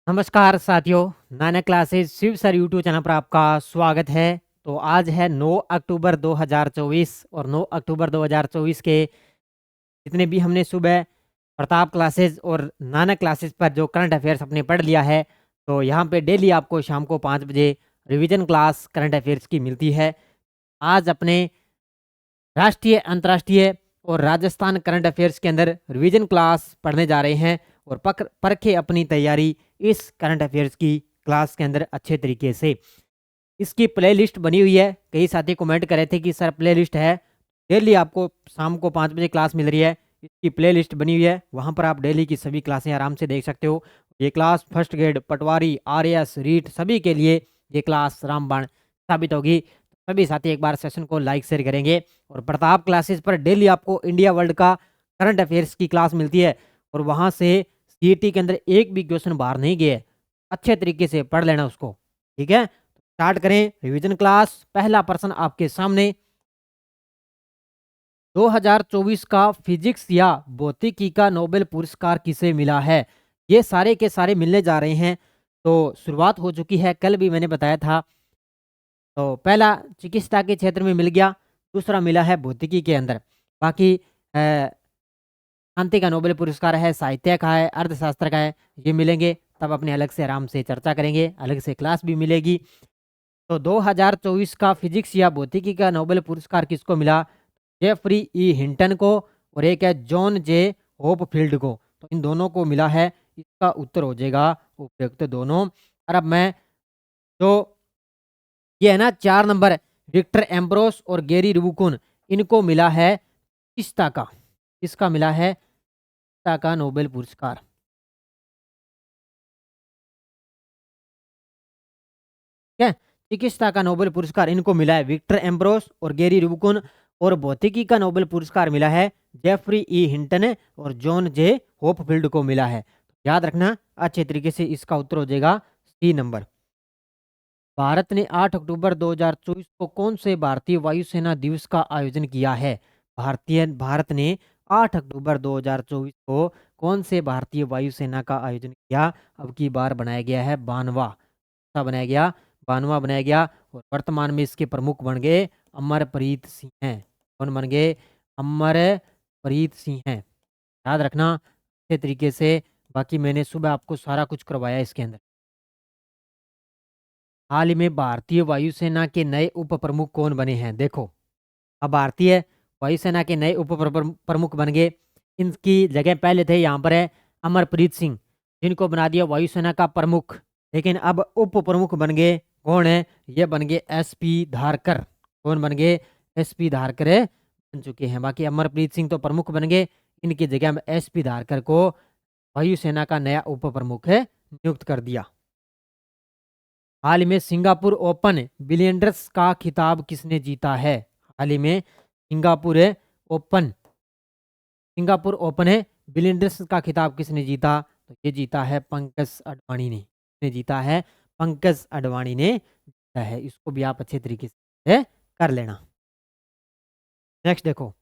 नमस्कार साथियों, Nanak classes Shiv sir YouTube channel पर आपका स्वागत है। तो आज है 9 अक्टूबर 2024 और 9 अक्टूबर 2024 के जितने भी हमने सुबह प्रताप क्लासेस और नानक क्लासेस पर जो करंट अफेयर्स अपने पढ़ लिया है, तो यहाँ पे डेली आपको शाम को 5 बजे रिवीजन क्लास करंट अफेयर्स की मिलती है। आज अपने राष्ट्रीय, अंतर्राष्ट्रीय और राजस्थान करंट अफेयर्स के अंदर रिवीजन क्लास पढ़ने जा रहे हैं और परखे अपनी तैयारी इस करंट अफेयर्स की क्लास के अंदर अच्छे तरीके से। इसकी प्लेलिस्ट बनी हुई है। कई साथी कमेंट कर रहे थे कि सर प्लेलिस्ट है, डेली आपको शाम को 5 बजे क्लास मिल रही है। इसकी प्लेलिस्ट बनी हुई है, वहाँ पर आप डेली की सभी क्लासें आराम से देख सकते हो। ये क्लास फर्स्ट ग्रेड, पटवारी, आरएएस, रीट सभी के लिए ये क्लास रामबाण साबित होगी। सभी साथी एक बार सेशन को लाइक शेयर करेंगे। और प्रताप क्लासेस पर डेली आपको इंडिया वर्ल्ड का करंट अफेयर्स की क्लास मिलती है और वहाँ से सीईटी के अंदर एक भी क्वेश्चन बाहर नहीं गए। अच्छे तरीके से पढ़ लेना उसको, ठीक है। स्टार्ट करें रिवीजन क्लास। पहला प्रश्न आपके सामने, 2024 का फिजिक्स या भौतिकी का नोबेल पुरस्कार किसे मिला है? ये सारे के सारे मिलने जा रहे हैं। तो शुरुआत हो चुकी है, कल भी मैंने बताया था। तो पहला चिकित्सा के क्षेत्र में मिल गया, दूसरा मिला है भौतिकी के अंदर। बाकी शांति का नोबेल पुरस्कार है, साहित्य का है, अर्थशास्त्र का है, ये मिलेंगे तब अपने अलग से आराम से चर्चा करेंगे, अलग से क्लास भी मिलेगी। तो 2024 का फिजिक्स या भौतिकी का नोबेल पुरस्कार किसको मिला? जेफरी ई हिंटन को और एक है जॉन जे होपफील्ड को। तो इन दोनों को मिला है। इसका उत्तर हो जाएगा उपयुक्त दोनों। और अब मैं जो ये है ना 4 नंबर, विक्टर एम्ब्रोस और गेरी रुबुकुन, इनको मिला है चिकित्सा का। इसका मिला है चिकित्सा का नोबेल पुरस्कार। ठीक है, चिकित्सा का नोबेल पुरस्कार इनको मिला है, विक्टर एम्ब्रोस और गेरी रुबुकुन। और भौतिकी का नोबेल पुरस्कार मिला है जेफरी ई हिंटन और जॉन जे होपफील्ड को मिला है। याद रखना अच्छे तरीके से, इसका उत्तर हो जाएगा सी नंबर। भारत ने 8 अक्टूबर 2024 को कौन से भारतीय वायुसेना दिवस का आयोजन किया है? भारत ने 8 अक्टूबर 2024 को कौन से भारतीय वायुसेना का आयोजन किया? अब की बार बनाया गया है बानवा। सा बनाया गया, बानवा बनाया गया। और वर्तमान में इसके प्रमुख बन गए अमरप्रीत सिंह हैं। कौन बन गए? अमरप्रीत सिंह हैं। याद रखना अच्छे तरीके से। बाकी मैंने सुबह आपको सारा कुछ करवाया इसके अंदर। हाल ही में भारतीय वायुसेना के नए उप प्रमुख कौन बने हैं? देखो, अब भारतीय वायुसेना के नए उप प्रमुख बन गए। इनकी जगह पहले थे, यहाँ पर है अमरप्रीत सिंह, जिनको बना दिया वायुसेना का प्रमुख। लेकिन अब उप प्रमुख बन गए, कौन है? ये बन गए एसपी धारकर। कौन बन गए? एसपी धारकर बन चुके हैं। बाकी अमरप्रीत सिंह तो प्रमुख बन गए, इनकी जगह में एसपी धारकर को वायुसेना का नया उप प्रमुख नियुक्त कर दिया। हाल ही में सिंगापुर ओपन बिलियंडर्स का खिताब किसने जीता है? हाल ही में ओपन सिंगापुर ओपन बिलियंडर्स का खिताब किसने जीता? तो ये जीता है पंकज अडवाणी ने। किसने जीता है? पंकज अडवाणी ने जीता है। इसको भी आप अच्छे तरीके से कर लेना। नेक्स्ट देखो,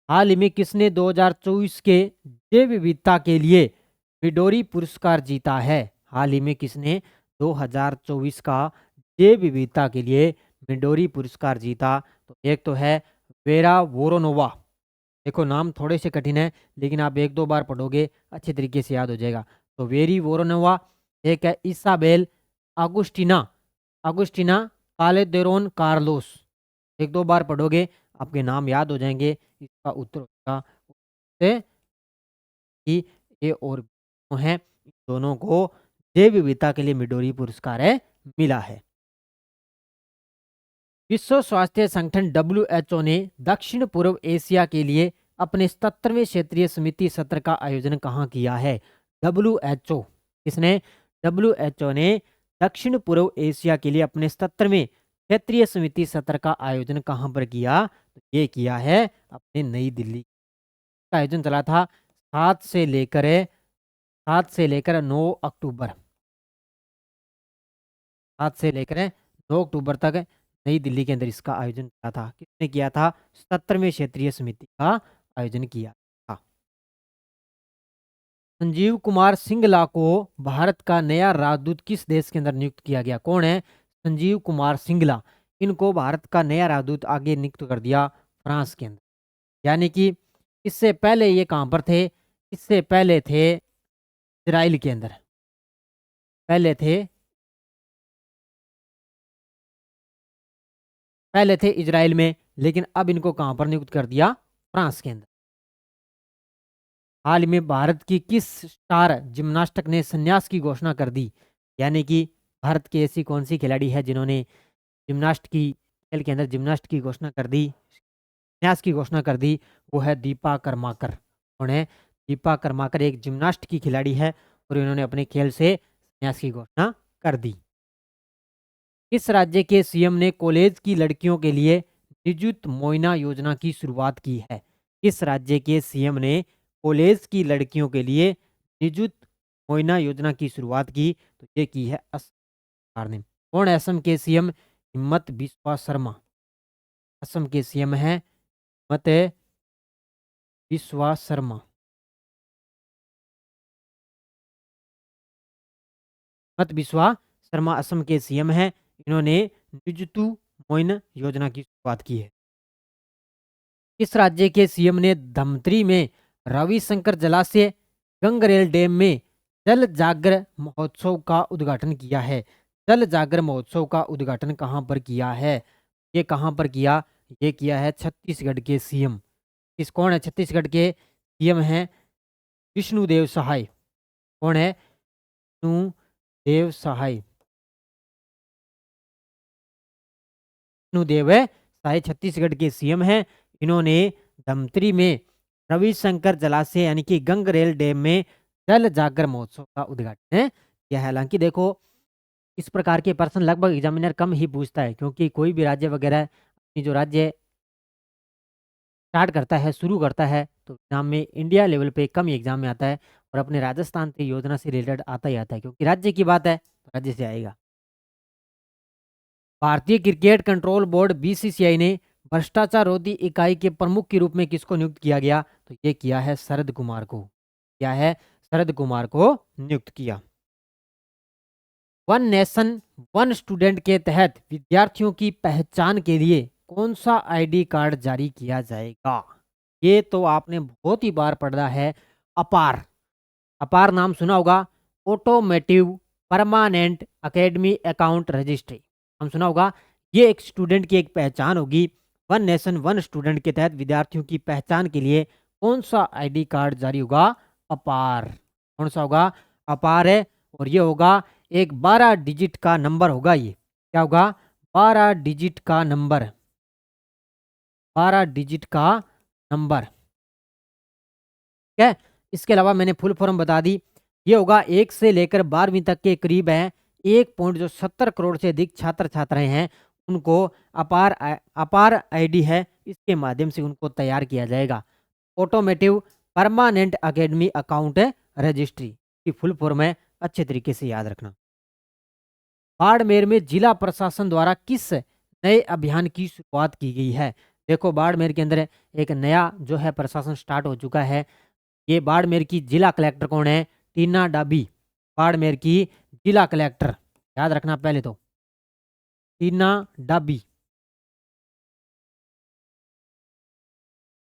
हाल ही में किसने 2024 के जैव विविधता के लिए मिडोरी पुरस्कार जीता है? हाल ही में किसने 2024 का जैव विविधता के लिए मिडोरी पुरस्कार जीता? तो एक तो है वेरा वोरोनोवा। देखो नाम थोड़े से कठिन है, लेकिन आप एक दो बार पढ़ोगे अच्छे तरीके से याद हो जाएगा। तो वेरी वोरोनोवा। एक है इसाबेल अगुस्टिना अगुस्टिना कालेदेरोन कार्लोस। एक दो बार पढ़ोगे आपके नाम याद हो जाएंगे। इसका उत्तर होगा से कि ए और बी हैं, इन दोनों को जैव विविधता के लिए मिडोरी पुरस्कार मिला है। विश्व स्वास्थ्य संगठन WHO ने दक्षिण पूर्व एशिया के लिए अपने 77वें क्षेत्रीय समिति सत्र का आयोजन कहाँ किया है? WHO किसने? WHO ने दक्षिण पूर्व एशिया के लिए अपने 77वें क्षेत्रीय समिति सत्र का आयोजन कहाँ पर किया? तो ये किया है अपने नई दिल्ली का आयोजन चला था 7 से लेकर 9 अक्टूबर 9 अक्टूबर तक नई दिल्ली के अंदर इसका आयोजन किया था। किसने किया था? 77वें क्षेत्रीय समिति का आयोजन किया था। संजीव कुमार सिंगला को भारत का नया राजदूत किस देश के अंदर नियुक्त किया गया? कौन है? संजीव कुमार सिंगला। इनको भारत का नया राजदूत आगे नियुक्त कर दिया फ्रांस के अंदर। यानी कि इससे पहले ये कहाँ पर थे? इससे पहले थे इजराइल के अंदर। पहले थे इजराइल में, लेकिन अब इनको कहाँ पर नियुक्त कर दिया? फ्रांस के अंदर। हाल ही में भारत की किस स्टार जिम्नास्टिक ने संन्यास की घोषणा कर दी? यानी कि भारत की ऐसी कौन सी खिलाड़ी है जिन्होंने जिम्नास्ट की खेल के अंदर जिम्नास्ट की घोषणा कर दी, संन्यास की घोषणा कर दी? वो है दीपा कर्माकर। कौन है? दीपा कर्माकर एक जिम्नास्ट की खिलाड़ी है और इन्होंने अपने खेल से संन्यास की घोषणा कर दी। किस राज्य के सीएम ने कॉलेज की लड़कियों के लिए निजुत मोइना योजना की शुरुआत की है? किस राज्य के सीएम ने कॉलेज की लड़कियों के लिए निजुत मोइना योजना की शुरुआत की? तो ये की है असम सरकार ने। कौन है असम के सीएम? हिम्मत बिस्वा शर्मा। असम के सीएम हैं हिम्मत बिस्वा शर्मा। हिम्मत बिस्वा शर्मा असम के सीएम हैं। इन्होंने निजुतु मोइन योजना की शुरुआत की है। किस राज्य के सीएम ने धमतरी में रविशंकर जलाशय गंगरेल डैम में जल जागर महोत्सव का उद्घाटन किया है? जल जागर महोत्सव का उद्घाटन कहाँ पर किया है? ये कहाँ पर किया? ये किया है छत्तीसगढ़ के सीएम। किस कौन है छत्तीसगढ़ के सीएम हैं? विष्णुदेव सहाय। कौन है? विष्णुदेव सहाय। विष्णुदेव सहाय छत्तीसगढ़ के सीएम हैं। इन्होंने धमतरी में रविशंकर जलाशय यानी कि गंगरेल डैम में जल जागर महोत्सव का उद्घाटन किया है। हालांकि देखो, इस प्रकार के प्रश्न लगभग एग्जामिनर कम ही पूछता है, क्योंकि कोई भी राज्य वगैरह अपनी जो राज्य स्टार्ट करता है, शुरू करता है, तो एग्जाम में इंडिया लेवल पे कम ही एग्जाम में आता है। और अपने राजस्थान की योजना से रिलेटेड आता ही आता है, क्योंकि राज्य की बात है तो राज्य से आएगा। भारतीय क्रिकेट कंट्रोल बोर्ड बीसीसीआई ने भ्रष्टाचार रोधी इकाई के प्रमुख के रूप में किसको नियुक्त किया गया? तो ये किया है शरद कुमार को। क्या है? शरद कुमार को नियुक्त किया। वन नेशन वन स्टूडेंट के तहत विद्यार्थियों की पहचान के लिए कौन सा आईडी कार्ड जारी किया जाएगा? ये तो आपने बहुत ही बार पढ़ा है। अपार। अपार नाम सुना होगा। Automotive permanent academy account registry हम सुना होगा। ये एक स्टूडेंट की एक पहचान होगी। वन नेशन वन स्टूडेंट के तहत विद्यार्थियों की पहचान के लिए कौन सा आईडी कार्ड जारी होगा? अपार। कौन सा होगा? अपार है। और ये होगा एक 12 डिजिट का नंबर होगा। ये क्या होगा? 12 डिजिट का नंबर। 12 डिजिट का नंबर। ठीक है। इसके अलावा मैंने फुल फॉर्म बता दी। ये होगा 1 से लेकर 12वीं तक के करीब है 1.70 करोड़ से अधिक छात्र छात्राएं हैं, उनको अपार आईडी है, इसके माध्यम से उनको तैयार किया जाएगा। Automotive permanent academy account registry की फुल फॉर्म है, अच्छे तरीके से याद रखना। बाड़मेर में जिला प्रशासन द्वारा किस नए अभियान की शुरुआत की गई है? देखो, बाड़मेर के अंदर एक नया जो है प्रशासन स्टार्ट हो चुका है। ये बाड़मेर की जिला कलेक्टर कौन है? टीना डाबी। बाड़मेर की जिला कलेक्टर याद रखना पहले तो, टीना डाबी।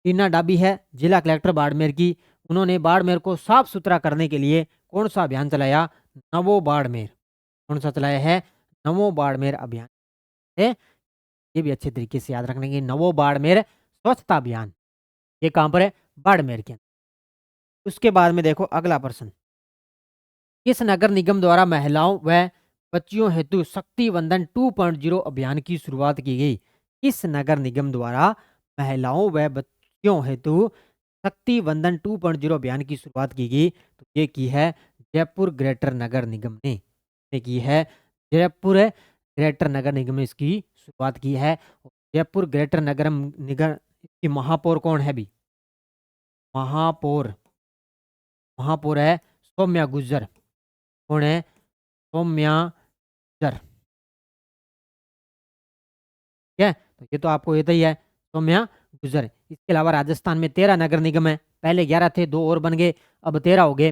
टीना डाबी है जिला कलेक्टर बाड़मेर की। उन्होंने बाड़मेर को साफ सुथरा करने के लिए कौन सा अभियान चलाया? नवो बाड़मेर। कौन सा चलाया है? नवो बाड़मेर अभियान है। ये भी अच्छे तरीके से याद रखने की, नवो बाड़मेर स्वच्छता अभियान। ये कहां पर है? बाड़मेर के अंदर। उसके बाद में देखो अगला प्रश्न। किस नगर निगम द्वारा महिलाओं व बच्चियों हेतु शक्ति वंदन 2.0 अभियान की शुरुआत की गई? किस नगर निगम द्वारा महिलाओं व बच्चियों हेतु शक्ति वंदन 2.0 अभियान की शुरुआत की गई? तो ये की है जयपुर ग्रेटर नगर निगम ने। ये की है जयपुर ग्रेटर नगर निगम ने इसकी शुरुआत की है। जयपुर ग्रेटर नगर निगम की महापौर कौन है भी? महापौर महापौर है सौम्या गुज्जर। कौन है? सौम्या गुज्जर। ठीक है, तो ये तो आपको ये ही है, सौम्या गुज्जर। इसके अलावा राजस्थान में 13 नगर निगम है। पहले 11 थे, 2 और बन गए, अब 13 हो गए।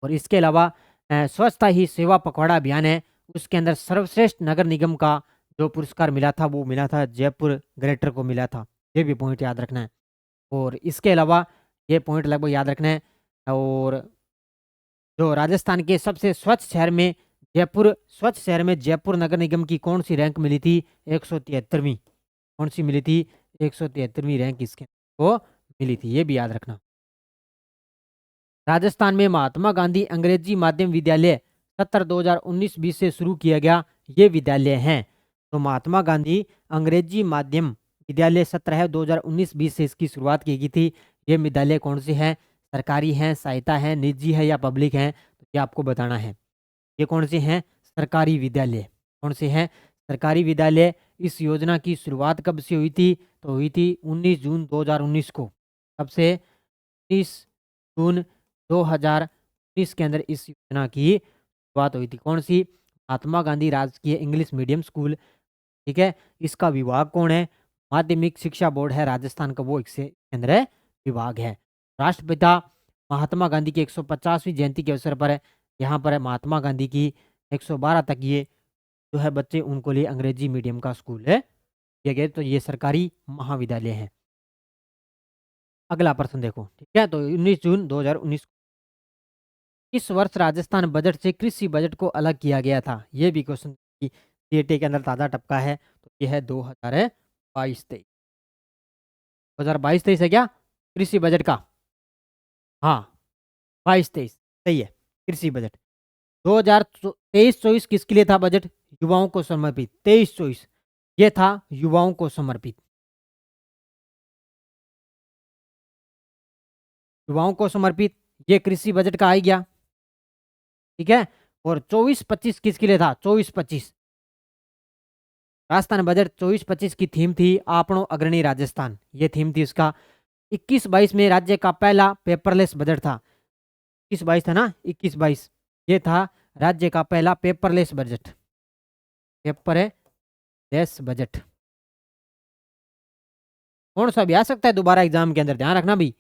और इसके अलावा स्वच्छता ही सेवा पखवाड़ा अभियान है, उसके अंदर सर्वश्रेष्ठ नगर निगम का जो पुरस्कार मिला था वो मिला था जयपुर ग्रेटर को मिला था। ये भी पॉइंट याद रखना है। और इसके अलावा ये पॉइंट लगभग याद रखना है। और जो राजस्थान के सबसे स्वच्छ शहर में जयपुर नगर निगम की कौन सी रैंक मिली थी? 173वीं। कौन सी मिली थी? 173वीं रैंक इसके को मिली थी, ये भी याद रखना। राजस्थान में महात्मा गांधी अंग्रेजी माध्यम विद्यालय सत्र 2019-20 से शुरू किया गया ये विद्यालय हैं। तो महात्मा गांधी अंग्रेजी माध्यम विद्यालय सत्र है 2019-20 से इसकी शुरुआत की गई थी। ये विद्यालय कौन से हैं? सरकारी हैं, सहायता है, निजी है या पब्लिक हैं? तो ये आपको बताना है। ये कौन से हैं? सरकारी विद्यालय। कौन से हैं? सरकारी विद्यालय। इस योजना की शुरुआत कब से हुई थी? तो हुई थी 19 जून 2019 को। कब से? 19 जून 2019 के अंदर इस योजना की शुरुआत हुई थी। कौन सी? महात्मा गांधी राजकीय इंग्लिश मीडियम स्कूल। ठीक है। इसका विभाग कौन है? माध्यमिक शिक्षा बोर्ड है राजस्थान का, वो इससे केंद्र विभाग है। राष्ट्रपिता महात्मा गांधी की 150वीं जयंती के अवसर पर यहाँ पर महात्मा गांधी की 112 तक ये जो है बच्चे उनको लिए अंग्रेजी मीडियम का स्कूल है किया गया। तो ये सरकारी महाविद्यालय है। अगला प्रश्न देखो। ठीक है। तो 19 जून 2019 इस वर्ष राजस्थान बजट से कृषि बजट को अलग किया गया था। ये भी क्वेश्चन सीएटी के अंदर ताज़ा टपका है। तो ये है 2022-23। 2022-23 है क्या कृषि बजट का? हाँ, 22-23 सही है। कृषि बजट 2023-24 किसके लिए था बजट? युवाओं को समर्पित। 23-24 ये था युवाओं को समर्पित। युवाओं को समर्पित ये कृषि बजट का आ ही गया। ठीक है। और 24-25 किसके लिए था? 24-25 राजस्थान बजट 24-25 की थीम थी आपनो अग्रणी राजस्थान। ये थीम थी उसका। 21-22 में राज्य का पहला पेपरलेस बजट था। 21-22 था ना? 21-22 ये था राज्य का पहला पेपरलेस बजट। पेपरलेस बजट कौन सा भी आ सकता है दोबारा एग्जाम के अंदर, ध्यान रखना भी।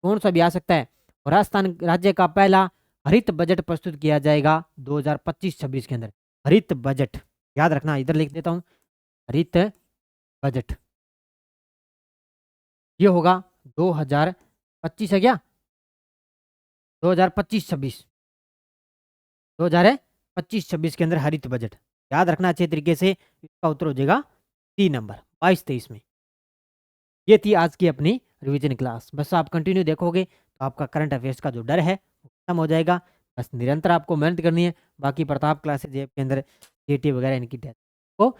कौन सा भी आ सकता है। और राजस्थान राज्य का पहला हरित बजट प्रस्तुत किया जाएगा 2025-26 के अंदर। हरित बजट याद रखना, इधर लिख देता हूं। हरित बजट ये होगा 2025 है क्या? 2025-26 2025-26 के अंदर हरित बजट याद रखना अच्छे तरीके से। इसका उत्तर हो जाएगा 3 नंबर 22-23 में। ये थी आज की अपनी रिवीजन क्लास। बस आप कंटिन्यू देखोगे तो आपका करंट अफेयर्स का जो डर है वो खत्म हो जाएगा। बस निरंतर आपको मेहनत करनी है। बाकी प्रताप क्लासेज ऐप के अंदर सीटी वगैरह इनकी टेस्ट को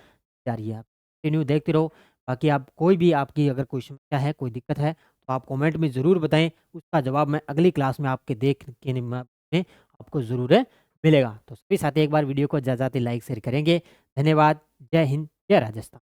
जारी है, आप कंटिन्यू देखते रहो। बाकी आप कोई भी आपकी अगर कोई समस्या है, कोई दिक्कत है तो आप कमेंट में ज़रूर बताएं। उसका जवाब मैं अगली क्लास में आपके देख के में आपको ज़रूर मिलेगा। तो सभी साथी एक बार वीडियो को ज़्यादा लाइक शेयर करेंगे। धन्यवाद। जय हिंद, जय राजस्थान।